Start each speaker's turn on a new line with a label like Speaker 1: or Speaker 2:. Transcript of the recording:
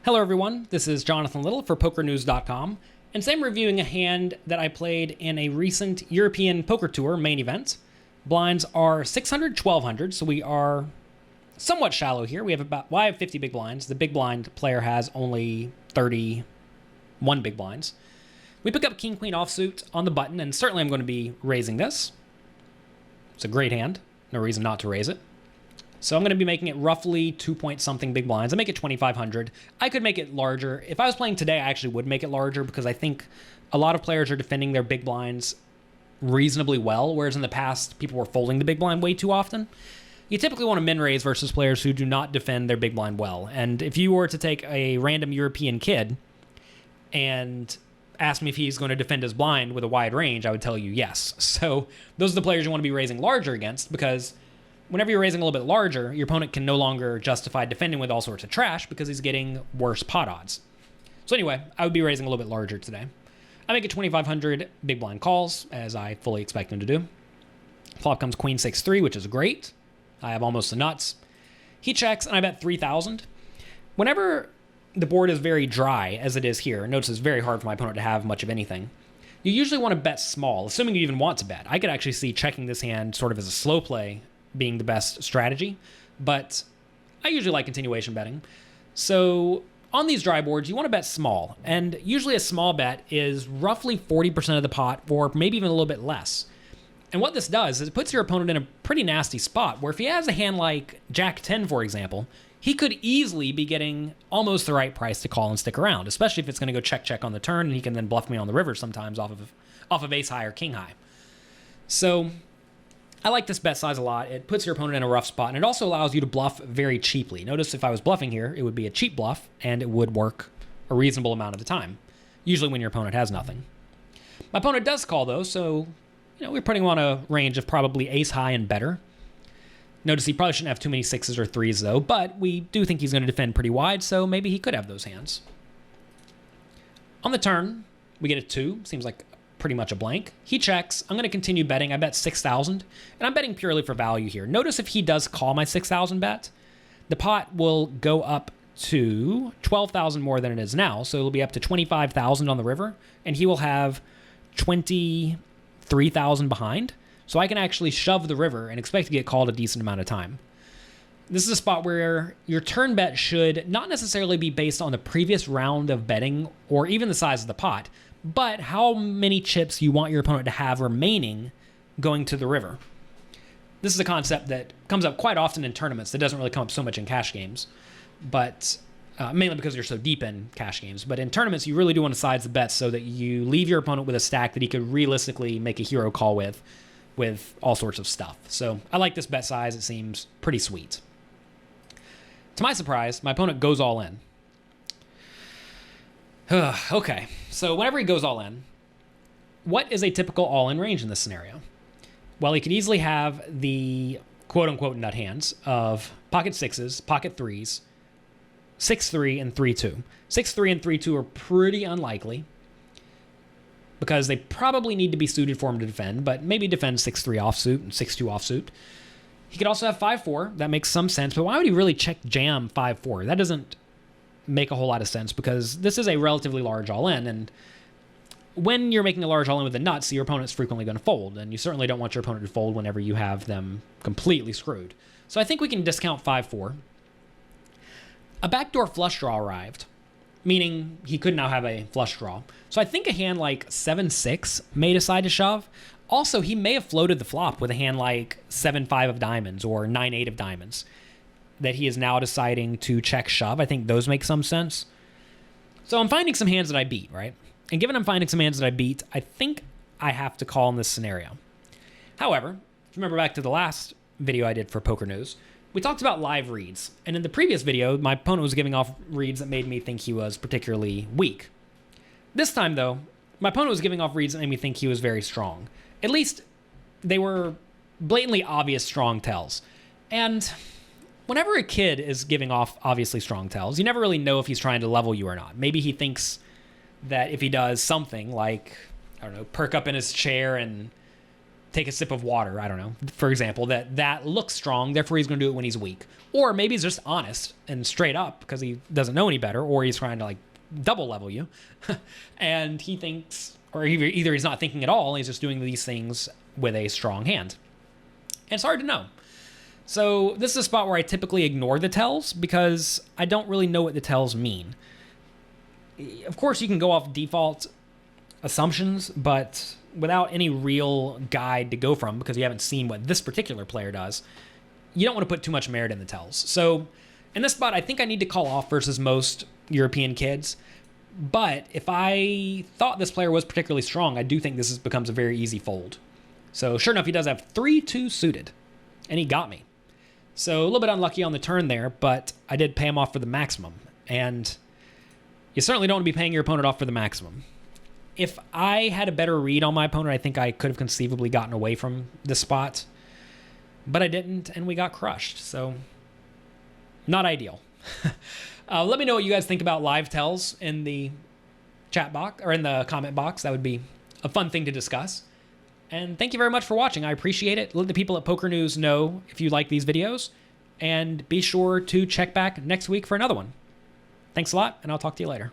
Speaker 1: Hello everyone, this is Jonathan Little for PokerNews.com, and today I'm reviewing a hand that I played in a recent European Poker Tour main event. Blinds are 600, 1200, so we are somewhat shallow here. I have 50 big blinds. The big blind player has only 31 big blinds. We pick up King Queen offsuit on the button, and certainly I'm going to be raising this. It's a great hand, no reason not to raise it. So I'm going to be making it roughly 2 point something big blinds. I make it 2,500. I could make it larger. If I was playing today, I actually would make it larger because I think a lot of players are defending their big blinds reasonably well, whereas in the past, people were folding the big blind way too often. You typically want to min raise versus players who do not defend their big blind well. And if you were to take a random European kid and ask me if he's going to defend his blind with a wide range, I would tell you yes. So those are the players you want to be raising larger against, because whenever you're raising a little bit larger, your opponent can no longer justify defending with all sorts of trash because he's getting worse pot odds. So anyway, I would be raising a little bit larger today. I make it 2,500 big blind calls, as I fully expect him to do. Flop comes Queen 6-3, which is great. I have almost the nuts. He checks, and I bet 3,000. Whenever the board is very dry, as it is here, notice it's very hard for my opponent to have much of anything, you usually want to bet small, assuming you even want to bet. I could actually see checking this hand sort of as a slow play being the best strategy, but I usually like continuation betting. So on these dry boards, you want to bet small, and usually a small bet is roughly 40% of the pot, or maybe even a little bit less. And what this does is it puts your opponent in a pretty nasty spot, where if he has a hand like Jack 10, for example, he could easily be getting almost the right price to call and stick around, especially if it's going to go check on the turn, and he can then bluff me on the river sometimes off of ace high or king high. So I like this bet size a lot. It puts your opponent in a rough spot, and it also allows you to bluff very cheaply. Notice if I was bluffing here, it would be a cheap bluff, and it would work a reasonable amount of the time, usually when your opponent has nothing. My opponent does call, though, so we're putting him on a range of probably ace high and better. Notice he probably shouldn't have too many sixes or threes, though, but we do think he's going to defend pretty wide, so maybe he could have those hands. On the turn, we get a 2. Seems like pretty much a blank. He checks. I'm going to continue betting. I bet 6,000, and I'm betting purely for value here. Notice if he does call my 6,000 bet, the pot will go up to 12,000 more than it is now, so it'll be up to 25,000 on the river, and he will have 23,000 behind, so I can actually shove the river and expect to get called a decent amount of time. This is a spot where your turn bet should not necessarily be based on the previous round of betting or even the size of the pot, but how many chips you want your opponent to have remaining going to the river. This is a concept that comes up quite often in tournaments that doesn't really come up so much in cash games, but mainly because you're so deep in cash games. But in tournaments, you really do want to size the bets so that you leave your opponent with a stack that he could realistically make a hero call with all sorts of stuff. So I like this bet size. It seems pretty sweet. To my surprise, my opponent goes all in. Okay, so whenever he goes all in, what is a typical all-in range in this scenario? Well, he could easily have the quote-unquote nut hands of pocket sixes, pocket threes, 6-3, and 3-2. 6-3 and 3-2 are pretty unlikely because they probably need to be suited for him to defend, but maybe defend 6-3 offsuit and 6-2 offsuit. He could also have 5-4. That makes some sense, but why would he really check jam 5-4? That doesn't make a whole lot of sense because this is a relatively large all-in, and when you're making a large all-in with the nuts, your opponent's frequently going to fold, and you certainly don't want your opponent to fold whenever you have them completely screwed. So I think we can discount 5-4. A backdoor flush draw arrived, meaning he could now have a flush draw. So I think a hand like 7-6 may decide to shove. Also, he may have floated the flop with a hand like 7-5 of diamonds or 9-8 of diamonds that he is now deciding to check shove. I think those make some sense. So I'm finding some hands that I beat, right? And given I'm finding some hands that I beat, I think I have to call in this scenario. However, if you remember back to the last video I did for Poker News, we talked about live reads. And in the previous video, my opponent was giving off reads that made me think he was particularly weak. This time, though, my opponent was giving off reads that made me think he was very strong. At least they were blatantly obvious strong tells. And whenever a kid is giving off obviously strong tells, you never really know if he's trying to level you or not. Maybe he thinks that if he does something like, I don't know, perk up in his chair and take a sip of water, I don't know, for example, that looks strong, therefore he's going to do it when he's weak. Or maybe he's just honest and straight up because he doesn't know any better, or he's trying to like double level you. And he thinks, or either he's not thinking at all, and he's just doing these things with a strong hand. And it's hard to know. So this is a spot where I typically ignore the tells because I don't really know what the tells mean. Of course, you can go off default assumptions, but without any real guide to go from, because you haven't seen what this particular player does, you don't want to put too much merit in the tells. So in this spot, I think I need to call off versus most European kids. But if I thought this player was particularly strong, I do think this becomes a very easy fold. So sure enough, he does have 3-2 suited, and he got me. So a little bit unlucky on the turn there, but I did pay him off for the maximum. And you certainly don't want to be paying your opponent off for the maximum. If I had a better read on my opponent, I think I could have conceivably gotten away from this spot. But I didn't, and we got crushed. So not ideal. Let me know what you guys think about live tells in the chat box or in the comment box. That would be a fun thing to discuss. And thank you very much for watching. I appreciate it. Let the people at Poker News know if you like these videos. And be sure to check back next week for another one. Thanks a lot, and I'll talk to you later.